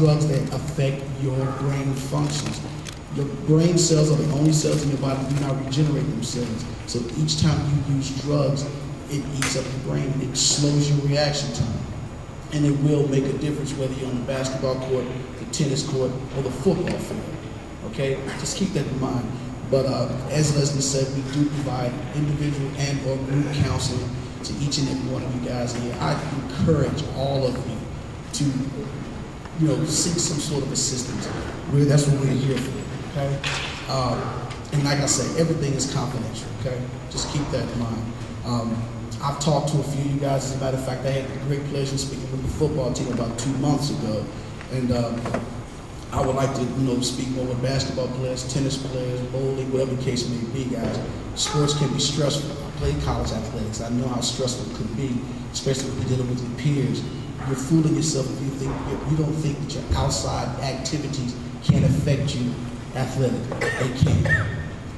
drugs that affect your brain functions. Your brain cells are the only cells in your body that do not regenerate themselves. So each time you use drugs, it eats up your brain, it slows your reaction time. And it will make a difference whether you're on the basketball court, the tennis court, or the football field. Okay? Just keep that in mind. But as Leslie said, we do provide individual and or group counseling to each and every one of you guys here. I encourage all of you to, seek some sort of assistance. That's what we're here for. Okay? And like I say, everything is confidential. Okay? Just keep that in mind. I've talked to a few of you guys. As a matter of fact, I had the great pleasure of speaking with the football team about 2 months ago, and I would like to, speak more with basketball players, tennis players, bowling, whatever the case may be, guys. Sports can be stressful. I played college athletics. I know how stressful it could be, especially when you're dealing with your peers. You're fooling yourself if you don't think that your outside activities can affect you athletically. They can.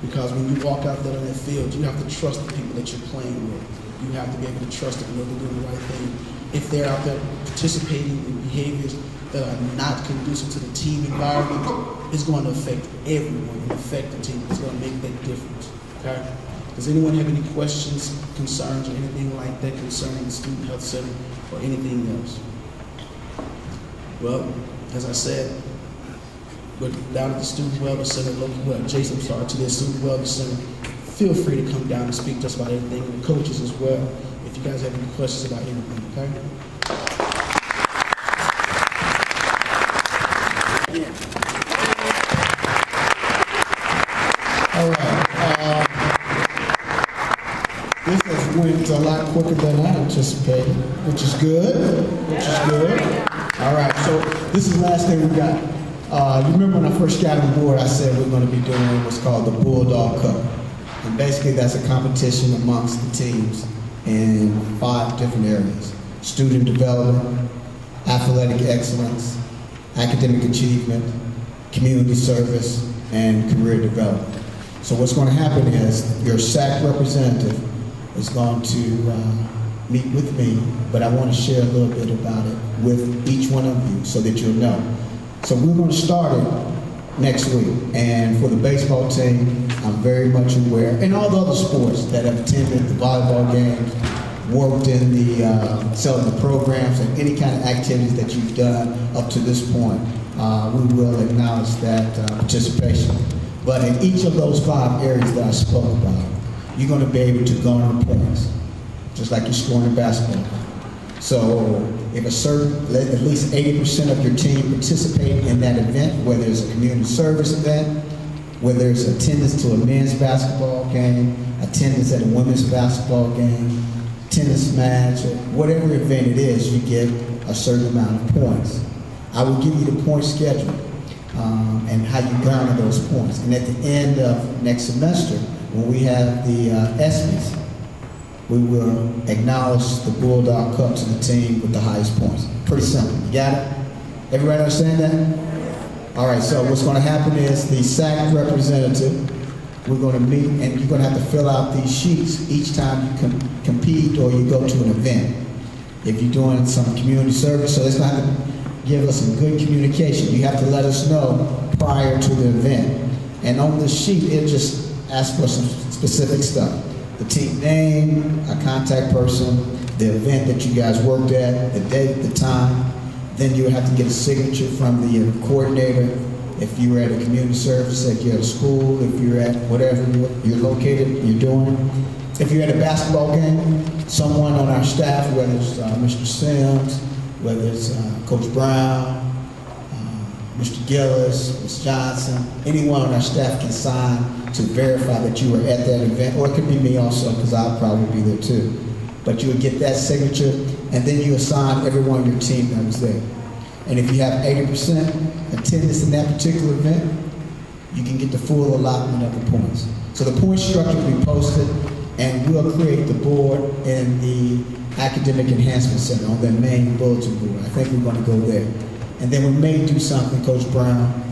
Because when you walk out there on that field, you have to trust the people that you're playing with. You have to be able to trust them, they're doing the right thing. If they're out there participating in behaviors that are not conducive to the team environment, it's going to affect everyone and affect the team. It's going to make that difference. Okay? Does anyone have any questions, concerns, or anything like that concerning the student health center or anything else? Well, as I said, we're down at the Student Wellness Center, to the Student Wellness Center. Feel free to come down and speak to us about anything, and the coaches as well, if you guys have any questions about anything, okay? All right. This has went a lot quicker than I anticipated, which is good. All right, so this is the last thing we got. You remember when I first got on board, I said we're going to be doing what's called the Bulldog Cup. And basically that's a competition amongst the teams in 5 different areas: student development, athletic excellence, academic achievement, community service, and career development. So what's going to happen is your SAC representative is going to meet with me, but I want to share a little bit about it with each one of you so that you'll know. So we're going to start it next week, and for the baseball team, I'm very much aware, and all the other sports that have attended the volleyball games, worked in the selling the programs, and any kind of activities that you've done up to this point, we will acknowledge that participation. But in each of those 5 areas that I spoke about, you're going to be able to garner points, just like you're scoring in basketball. So if at least 80% of your team participate in that event, whether it's a community service event, whether it's attendance to a men's basketball game, attendance at a women's basketball game, tennis match, or whatever event it is, you get a certain amount of points. I will give you the point schedule and how you garner those points. And at the end of next semester, when we have the ESPYs, we will acknowledge the Bulldog Cup to the team with the highest points. Pretty simple. You got it? Everybody understand that? All right, so what's going to happen is the SAC representative, we're going to meet, and you're going to have to fill out these sheets each time you compete or you go to an event. If you're doing some community service, so it's going to have to give us some good communication. You have to let us know prior to the event. And on the sheet, it just asks for some specific stuff. The team name, a contact person, the event that you guys worked at, the date, the time. Then you would have to get a signature from the coordinator. If you were at a community service, if you're at a school, if you're at whatever you're located, you're doing. If you're at a basketball game, someone on our staff, whether it's Mr. Sims, whether it's Coach Brown, Mr. Gillis, Ms. Johnson, anyone on our staff can sign to verify that you were at that event, or it could be me also, because I'll probably be there too. But you would get that signature, and then you assign everyone on your team that was there. And if you have 80% attendance in that particular event, you can get the full allotment of the points. So the point structure will be posted, and we'll create the board in the Academic Enhancement Center on their main bulletin board. I think we're going to go there. And then we may do something, Coach Brown,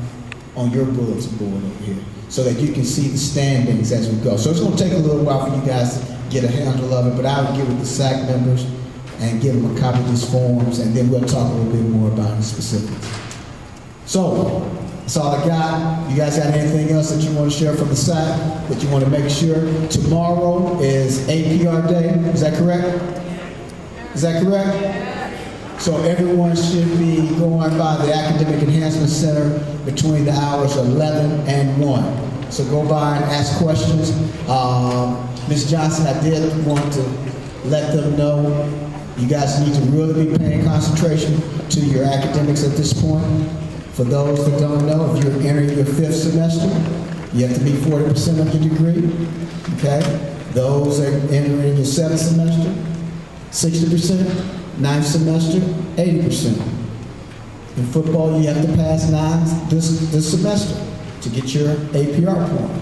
on your bulletin board over here, so that you can see the standings as we go. So it's going to take a little while for you guys to get a handle of it, but I will give it to SAC members and give them a copy of these forms, and then we'll talk a little bit more about the specifics. So, that's all I got. You guys got anything else that you want to share from the site that you want to make sure? Tomorrow is APR Day. Is that correct? Is that correct? So everyone should be going by the Academic Enhancement Center between the hours of 11 and 1. So go by and ask questions. Ms. Johnson, I did want to let them know you guys need to really be paying concentration to your academics at this point. For those that don't know, if you're entering your 5th semester, you have to be 40% of your degree, okay? Those that are entering your 7th semester, 60%, 9th semester, 80%. In football, you have to pass 9 this semester to get your APR point.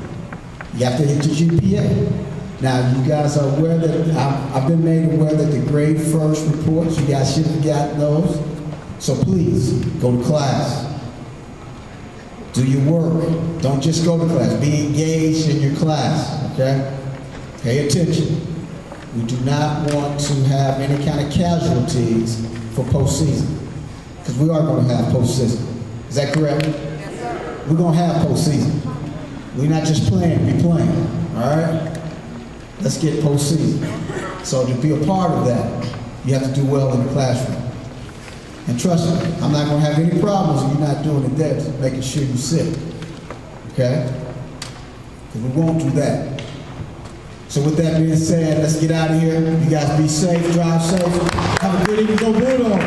You have to hit your GPA. Now, you guys are aware that I've been made aware that the grade first reports, you guys should have gotten those. So please, go to class. Do your work. Don't just go to class. Be engaged in your class, okay? Pay attention. We do not want to have any kind of casualties for postseason, because we are going to have postseason. Is that correct? Yes, sir. We're going to have postseason. We're not just playing, we're playing, all right? Let's get postseason. So to be a part of that, you have to do well in the classroom. And trust me, I'm not going to have any problems if you're not doing it there, just making sure you sit, okay? Because we won't do that. So with that being said, let's get out of here. You guys be safe, drive safe. Have a good evening. Go Bulldogs!